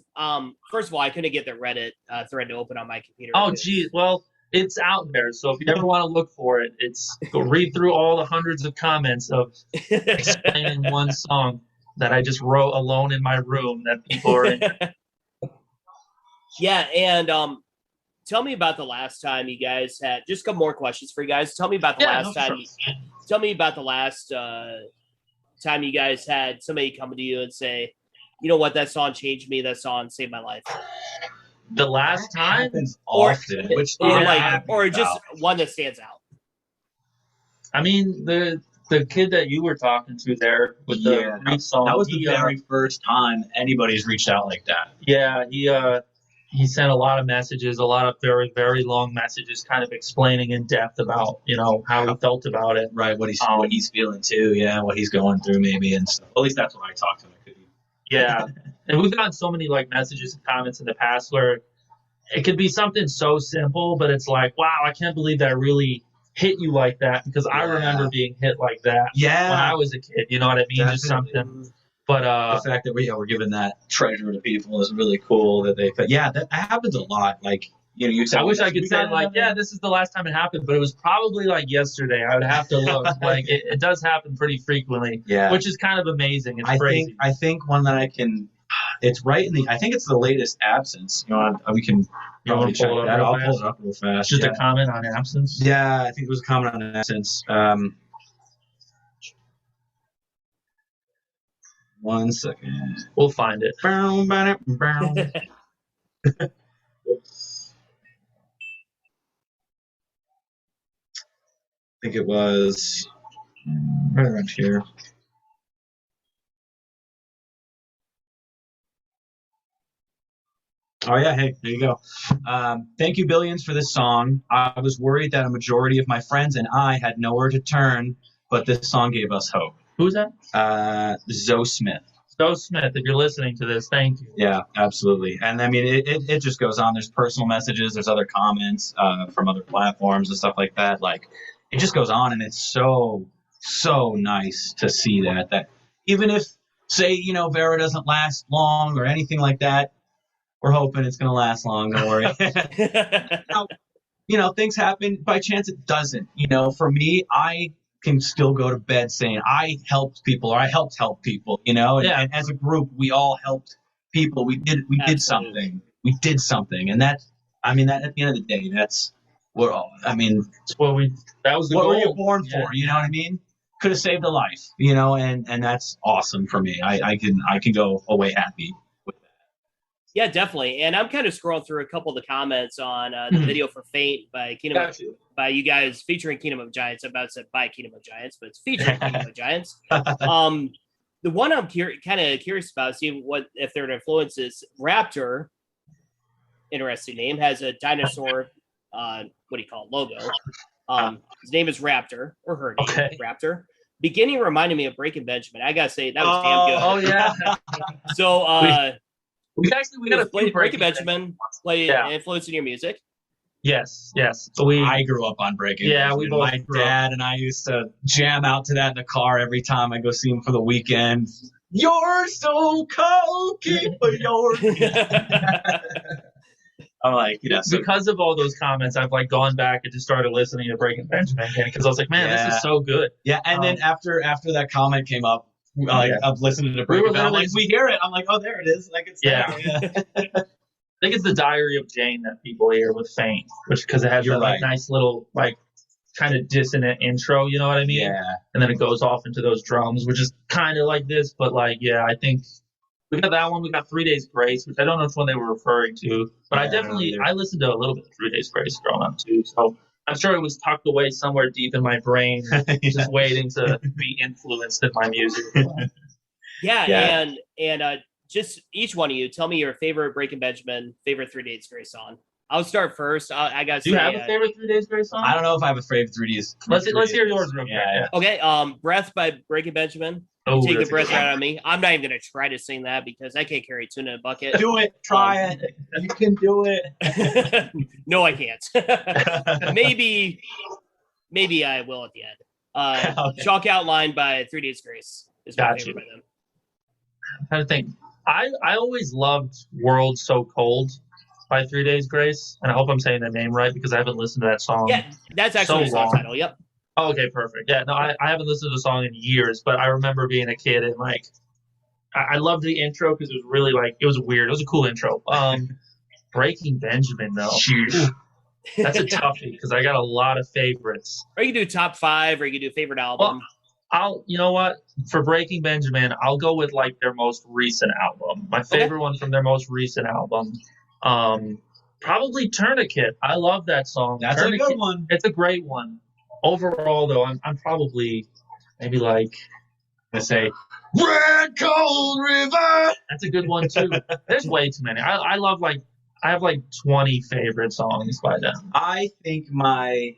first of all, I couldn't get the Reddit thread to open on my computer. Oh, geez. Well, it's out there. So if you ever want to look for it, go read through all the hundreds of comments of explaining one song that I just wrote alone in my room that people are in. Yeah, and tell me about the last time you guys had. Just a couple more questions for you guys. Tell me about the last time. Tell me about the last time you guys had somebody come to you and say, "You know what? That song changed me. That song saved my life." The last time, happens often, or just one that stands out. I mean, the kid that you were talking to there with the Reed song. That was the very first time anybody's reached out like that. Yeah, he sent a lot of messages, a lot of very, very long messages, kind of explaining in depth about, how he felt about it. Right, what he's feeling too, what he's going through maybe and stuff. At least that's what I talked to him. Yeah, and we've gotten so many like messages and comments in the past where it could be something so simple, but it's like, wow, I can't believe that really hit you like that because I remember being hit like that when I was a kid. You know what I mean? Definitely. Just something. But the fact that we're giving that treasure to people is really cool. That happens a lot. Like I wish I could say like, this is the last time it happened, but it was probably like yesterday. I would have to look. Like it does happen pretty frequently. Yeah, which is kind of amazing. It's crazy. I think one that I can. It's right in the. I think it's the latest Absence. We can probably check that. I'll pull it up real fast. Just a comment on Absence. Yeah, I think it was a comment on Absence. 1 second. We'll find it. I think it was right around here. Oh, yeah. Hey, there you go. Thank you, Billions, for this song. I was worried that a majority of my friends and I had nowhere to turn, but this song gave us hope. Who's that? Zoe Smith. Zoe Smith, if you're listening to this, thank you. Yeah, absolutely. And I mean, it just goes on. There's personal messages. There's other comments from other platforms and stuff like that. Like, it just goes on, and it's so nice to see that even if say, Vera doesn't last long or anything like that. We're hoping it's going to last long. Don't worry. Things happen. By chance, it doesn't. For me, I can still go to bed saying I helped people, or I helped help people. And as a group, we all helped people. We did something. We did something, and that at the end of the day, that's what that was the goal. What were you born for? You know what I mean? Could have saved a life. And that's awesome for me. I can go away happy. Yeah, definitely. And I'm kind of scrolling through a couple of the comments on the video for Faint by by you guys featuring Kingdom of Giants. I'm about to say by Kingdom of Giants, but it's featuring Kingdom of Giants. The one I'm kind of curious about, see if they're an influence is Raptor. Interesting name, has a dinosaur. Logo. His name is Raptor, or her name is Raptor. Beginning reminded me of Breaking Benjamin. I gotta say that was damn good. Oh yeah. So we got a few Breaking Benjamin play influence in your music. Yes. I grew up on Breaking Benjamin. We both. My dad and I used to jam out to that in the car every time I go see him for the weekend. You're so cold, keep yours. I'm like, because of all those comments, I've gone back and just started listening to Breaking Benjamin again because I was like, man, this is so good. Yeah, and then after that comment came up, I've listened to Breaking Benjamin. We hear it. I'm like, oh, there it is. It's there. I think it's the Diary of Jane that people hear with Faint, because it has that nice little kind of dissonant intro. You know what I mean? Yeah. And then it goes off into those drums, which is kind of like this, but I think. We got that one. We got 3 Days Grace, which I don't know which one they were referring to, but I listened to a little bit of 3 Days Grace growing up too. So I'm sure it was tucked away somewhere deep in my brain, just waiting to be influenced in my music. And just each one of you, tell me your favorite Breaking Benjamin, favorite 3 Days Grace song. I'll start first. I got. Do you have a favorite 3 Days Grace song? I don't know if I have a favorite 3 Days. Let's hear yours real quick. Yeah. Okay. Breath by Breaking Benjamin. Take the breath right out of me. I'm not even going to try to sing that because I can't carry tuna in a bucket. Do it. Try it. You can do it. No, I can't. Maybe I will at the end. Chalk Outline by 3 Days Grace is my favorite by them. I'm trying to think. I always loved World So Cold by 3 Days Grace, and I hope I'm saying that name right because I haven't listened to that song. Yeah, that's actually the song title. Yep. Oh, okay, perfect. Yeah, no, I haven't listened to the song in years, but I remember being a kid and I loved the intro because it was really it was weird. It was a cool intro. Breaking Benjamin though, that's a toughie because I got a lot of favorites. Or you can do top 5, or you can do favorite album. Well, you know what? For Breaking Benjamin, I'll go with their most recent album. My favorite one from their most recent album, probably Tourniquet. I love that song. That's a good one. It's a great one. Overall, though, I'm probably maybe let's say Red Cold River. That's a good one too. There's way too many. I have 20 favorite songs by them. I think my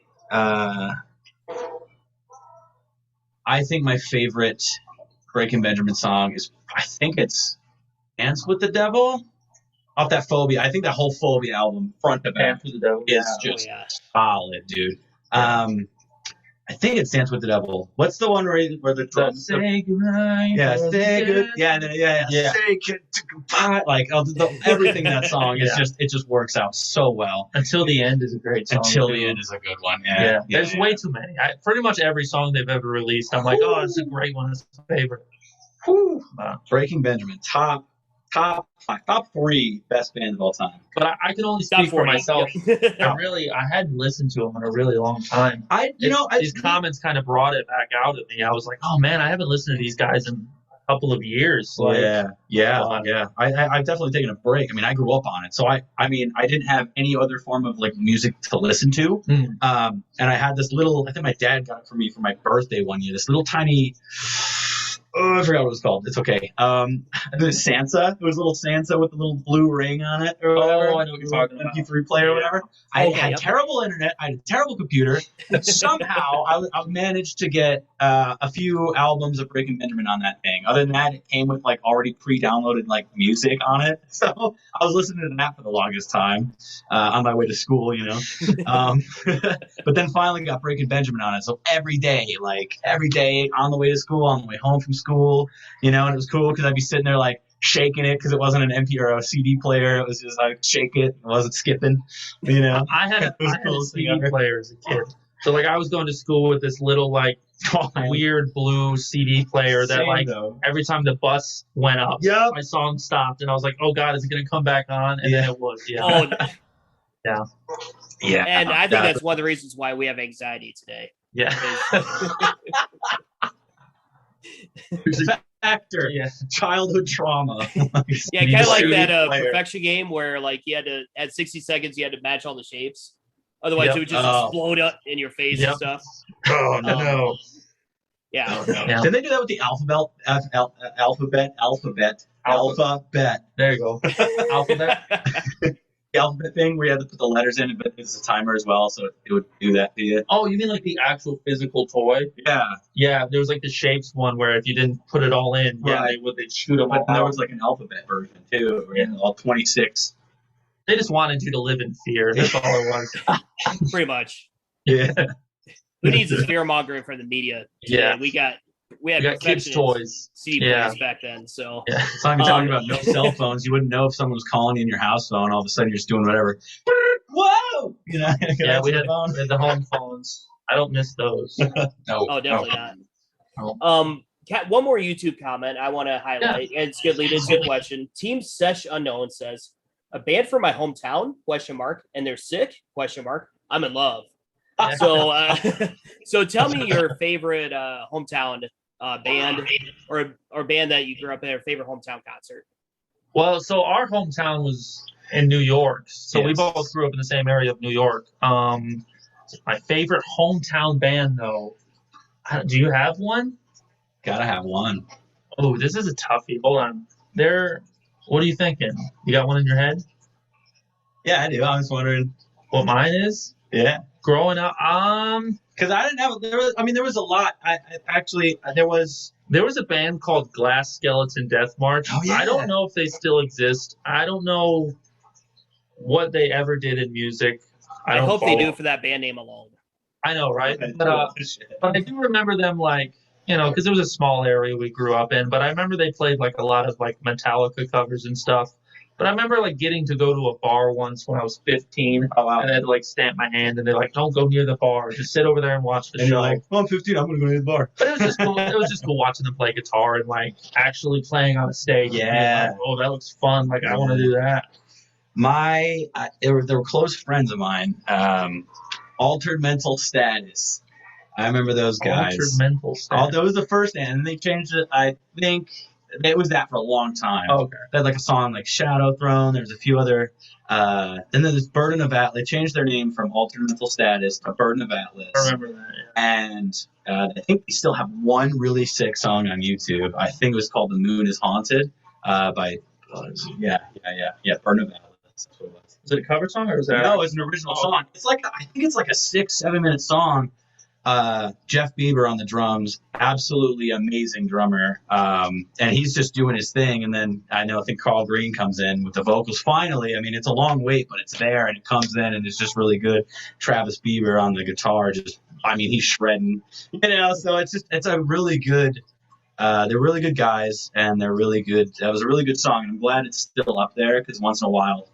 favorite Breaking Benjamin song is it's Dance with the Devil. Off that Phobia. I think that whole Phobia album, front to back, Dance with the Devil is just solid, dude. I think it's Dance with the Devil. What's the one where the drums say goodnight? Yeah, say good. Yeah. Say good. Everything in that song is it just works out so well. Until the End is a great song. Until the End is a good one. There's way too many. Pretty much every song they've ever released, I'm oh, it's a great one. It's my favorite. Breaking Benjamin, top 3 best bands of all time. But I can only speak for myself. I hadn't listened to them in a really long time. These comments kind of brought it back out at me. I was like, oh man, I haven't listened to these guys in a couple of years. I've definitely taken a break. I grew up on it, so I didn't have any other form of music to listen to. And I had this little. I think my dad got it for me for my birthday one year. This little tiny. Oh, I forgot what it was called. It's okay. It was Sansa. It was a little Sansa with a little blue ring on it or whatever. Oh, I know what you're talking about. MP3 player or whatever. I had terrible internet. I had a terrible computer. Somehow, I managed to get a few albums of Breaking Benjamin on that thing. Other than that, it came with already pre-downloaded music on it. So I was listening to that for the longest time on my way to school, But then finally got Breaking Benjamin on it. So every day on the way to school, on the way home from school, and it was cool because I'd be sitting there like shaking it because it wasn't an MP or a CD player. It was just like shake it. It wasn't skipping, I had a CD player as a kid. So like I was going to school with this little like weird blue CD player that every time the bus went up, my song stopped and I was like, oh God, is it going to come back on? And then it was, yeah. And I think that's one of the reasons why we have anxiety today. Yeah. Factor, childhood trauma. Kind of like that perfection game where like you had to at 60 seconds you had to match all the shapes, otherwise it would just explode up in your face and stuff. Oh no! Didn't they do that with the alphabet? There you go. Alphabet. The alphabet thing where you had to put the letters in, but there's a timer as well, so it would do that to you. Oh, you mean like the actual physical toy? Yeah. There was like the shapes one where if you didn't put it all in, they'd shoot them. But there was like an alphabet version too, where you had all 26. They just wanted you to live in fear. That's all it was. Pretty much. Yeah. Who needs this fear mongering for the media? Yeah. We had kids' toys. CD players back then, so. Yeah. As long as you're talking about no cell phones, you wouldn't know if someone was calling you in your house phone. All of a sudden, you're just doing whatever. Whoa! We had the home phones. I don't miss those. No. Oh, definitely not. Kat, one more YouTube comment I want to highlight, and it's good lead into a question. Team Sesh Unknown says, "A band from my hometown? ? And they're sick? ? I'm in love." So tell me your favorite hometown band or band that you grew up in, or favorite hometown concert. Well, so our hometown was in New York, so we both grew up in the same area of New York. My favorite hometown band, though, do you have one? Gotta have one. Oh, this is a toughie. Hold on. What are you thinking? You got one in your head? Yeah, I do. I was wondering what mine is. Yeah. Growing up, because I didn't have. There was a lot. There was a band called Glass Skeleton Death March. Oh, yeah. I don't know if they still exist. I don't know what they ever did in music. I hope they do for that band name alone. I know, right? But I do remember them, like, because it was a small area we grew up in. But I remember they played like a lot of like Metallica covers and stuff. But I remember like getting to go to a bar once when I was 15. Oh, wow. And they'd like stamp my hand and they're like, "Don't go near the bar. Just sit over there and watch the show." You're like, "Well, I'm 15. I'm gonna go near the bar." But it was just cool. It was just cool watching them play guitar and like actually playing on a stage. Yeah. Like, oh, that looks fun. Like I want to do that. They were close friends of mine. Altered Mental Status. I remember those guys. Altered Mental Status. That was the first band, and they changed it. I think it was that for a long time. Oh, okay. They had like a song like Shadow Throne. There's a few other. And then there's Burden of Atlas. They changed their name from Altered Mental Status to Burden of Atlas. I remember that. Yeah. And I think they still have one really sick song on YouTube. I think it was called "The Moon Is Haunted" by. Burden of Atlas. That's what it was. Was it a cover song or was that? No, it's an original song. It's like I think it's like a 6-7 minute song. Jeff Bieber on the drums, absolutely amazing drummer. And he's just doing his thing. And then I think Carl Green comes in with the vocals. Finally, it's a long wait, but it's there and it comes in and it's just really good. Travis Bieber on the guitar, he's shredding. So it's a really good. They're really good guys and they're really good. That was a really good song. And I'm glad it's still up there because once in a while,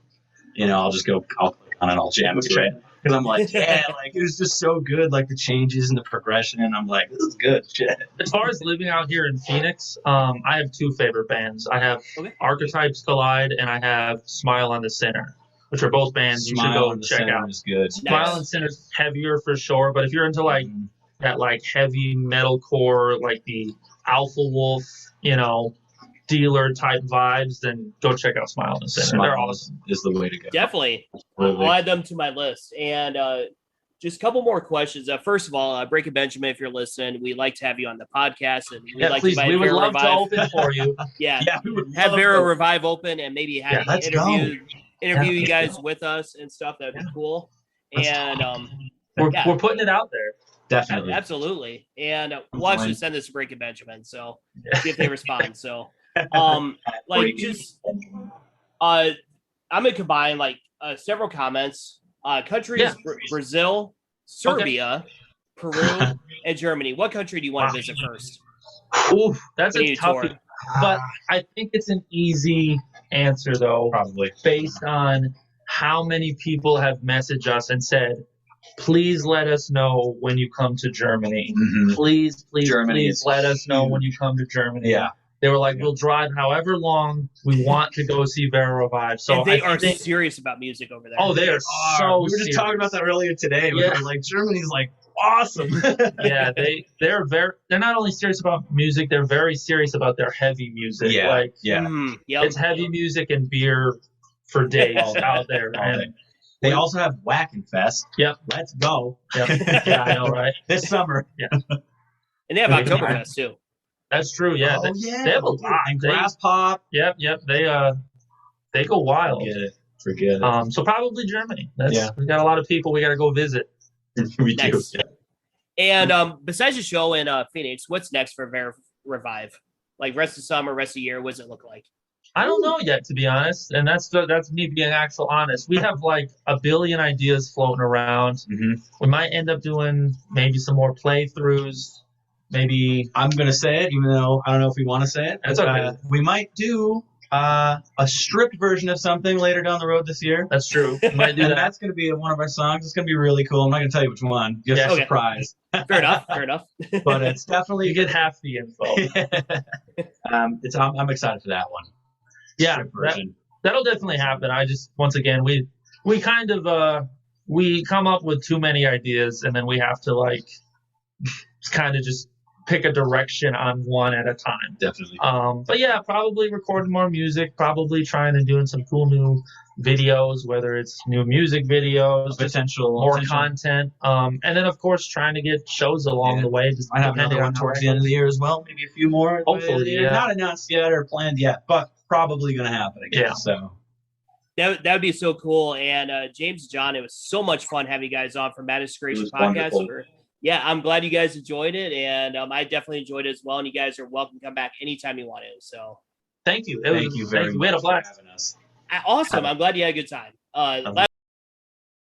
I'll click on it, I'll jam to it. Because I'm like, it was just so good, like the changes and the progression, and I'm like, this is good shit. As far as living out here in Phoenix, I have two favorite bands. I have Archetypes Collide, and I have Smile on the Sinner, which are both bands you should go and check out. Is good. Smile on the Sinner's heavier for sure, but if you're into like that like heavy metalcore, like the Alpha Wolf, dealer type vibes, then go check out Smile on the Sinner. They're awesome. Is the way to go. Definitely. I'll add them to my list. And just a couple more questions. First of all, Breaking Benjamin, if you're listening, we'd like to have you on the podcast. And we'd like please, to we would Vera love Revive. to open for you. We would have Vera Revive open and maybe have interview you guys with us and stuff. That'd be cool. And we're putting it out there. Definitely. Absolutely. And we'll actually send this to Breaking Benjamin. So see if they respond. So I'm gonna combine several comments. Countries: Brazil, Serbia, Peru, and Germany. What country do you want to visit first? Oof, that's We a need a toughie. tour. But I think it's an easy answer, though, Probably. based on how many people have messaged us and said, please let us know when you come to Germany. Mhm. Please, Germany please is let us know when you huge. come to Germany. Yeah. They were like, Yeah. we'll drive however long we want to go see Vera Revive. So And they I are think, serious about music over there. oh, they are so We were just serious. talking about that earlier today. Yeah. We were like, Germany's like awesome. Yeah, they're not only serious about music, they're very serious about their heavy music. Yeah. Like Yeah. Yep. it's heavy music and beer for days All day. out there. All And day. They also have Whacken Fest. Yep. Let's go. Yep. Yeah, I know, right? This summer. And they have Oktoberfest too. That's true. Yeah, Oh, they have a lot. And Grass Pop. Yep. They go wild. Forget it. So probably Germany. Yeah. We got a lot of people we got to go visit. We Nice. do. And besides the show in Phoenix, what's next for Vera Revive? Like rest of summer, rest of the year, what does it look like? I don't know yet, to be honest, and that's me being actual honest. We have like a billion ideas floating around. Mm-hmm. We might end up doing maybe some more playthroughs. Maybe I'm gonna say it, even though I don't know if we want to say it. That's okay. We might do a stripped version of something later down the road this year. that's true. We might do And that. that's going to be one of our songs. It's going to be really cool. I'm not going to tell you which one. Just Yeah. a surprise. Fair enough. Fair enough. But it's definitely You get half the info. I'm excited for that one. Yeah, Stripped version. that'll definitely happen. I just once again we kind of we come up with too many ideas and then we have to like kind of just pick a direction on one at a time. Definitely. But yeah, probably recording more music, probably trying to doing some cool new videos, whether it's new music videos, more content. And then of course trying to get shows along the way. Just I have depending another on one how towards that the end of goes. the year as well. Maybe a few more. Hopefully, yeah. Not announced yet or planned yet, but probably going to happen again. Yeah. So That would be so cool. And James and John, it was so much fun having you guys on for Madness Creation was Podcast. wonderful. Yeah, I'm glad you guys enjoyed it, and I definitely enjoyed it as well. And you guys are welcome to come back anytime you want to. So Thank you. thank you very much We had a blast. for having us. awesome. I'm glad you had a good time.